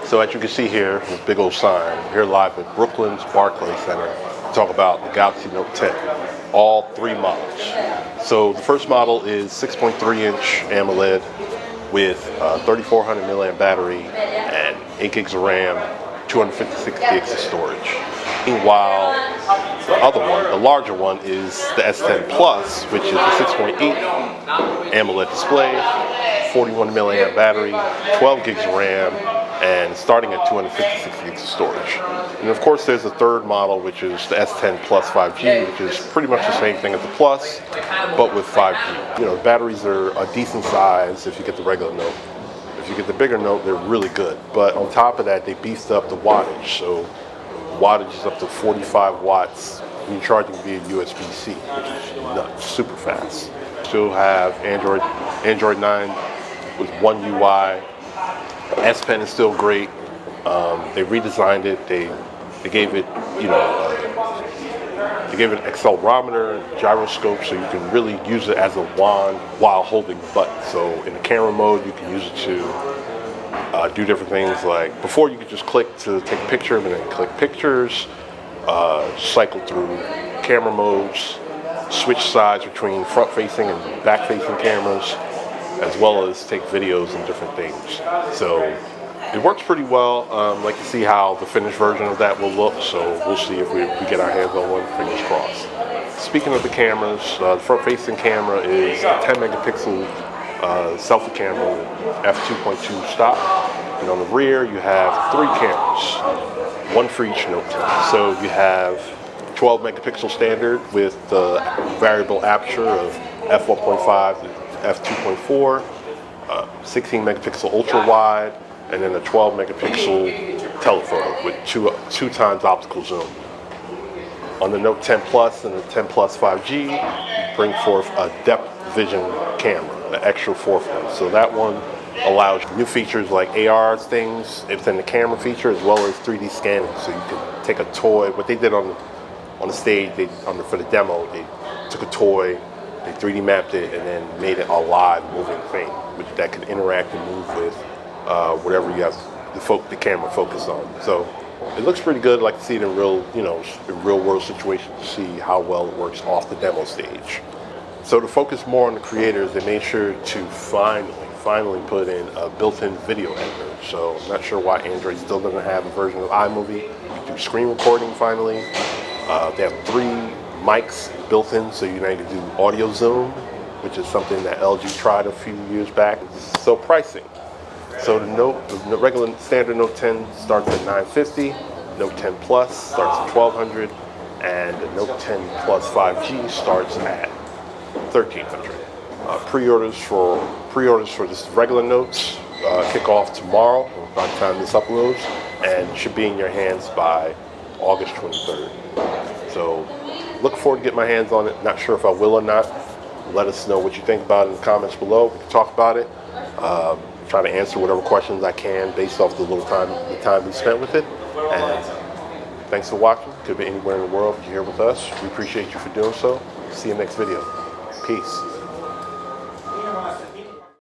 So as you can see here, the big old sign, we're here live at Brooklyn's Barclays Center to talk about the Galaxy Note 10, all three models. So the first model is 6.3-inch AMOLED with 3,400 milliamp battery and 8 gigs of RAM, 256 gigs of storage. Meanwhile, the other one, the larger one, is the S10 Plus, which is a 6.8 AMOLED display, 41 milliamp battery, 12 gigs of RAM, and starting at 256 gigs of storage. And of course there's a third model, which is the S10 Plus 5G, which is pretty much the same thing as the Plus, but with 5G. You know, the batteries are a decent size if you get the regular Note. If you get the bigger Note, they're really good. But on top of that, they beefed up the wattage. So wattage is up to 45 watts when you're charging via USB-C, which is nuts, super fast. Still have Android 9 with One UI. S Pen is still great. They redesigned it. They gave it, they gave it an accelerometer, gyroscope, so you can really use it as a wand while holding the button. So in the camera mode, you can use it to do different things. Like before, you could just click to take a picture and then click pictures, cycle through camera modes, switch sides between front-facing and back-facing cameras, as well as take videos and different things. So it works pretty well. I'd like to see how the finished version of that will look, so we'll see if we get our hands on one, fingers crossed. Speaking of the cameras, the front-facing camera is a 10 megapixel selfie camera with f2.2 stop, and on the rear you have 3 cameras, one for each Note 10. So you have 12 megapixel standard with the variable aperture of f1.5 to f2.4, 16 megapixel ultra wide, and then a 12 megapixel telephoto with two times optical zoom. On the Note 10 Plus and the 10 Plus 5G, bring forth a depth vision camera, the extra fourth one. So that one allows new features like AR things. It's in the camera feature as well as 3D scanning. So you can take a toy. What they did on the stage, for the demo, they took a toy, they 3D mapped it, and then made it a live moving thing, that could interact and move with whatever you have the camera focused on. So it looks pretty good. I'd like to see it in real world situations to see how well it works off the demo stage. So to focus more on the creators, they made sure to finally put in a built-in video editor. So I'm not sure why Android still doesn't have a version of iMovie. You do screen recording finally. They have 3 mics built in, so you can do audio zoom, which is something that LG tried a few years back. So pricing. So the regular standard Note 10 starts at $950, Note 10 Plus starts at $1,200, and the Note 10 Plus 5G starts at $1,300. Pre-orders for this regular Notes kick off tomorrow by the time this uploads, and should be in your hands by August 23rd. So look forward to getting my hands on it. Not sure if I will or not. Let us know what you think about it in the comments below. We can talk about it. Try to answer whatever questions I can based off the time we spent with it. And thanks for watching. Could be anywhere in the world. You're here with us. We appreciate you for doing so. See you next video. Peace.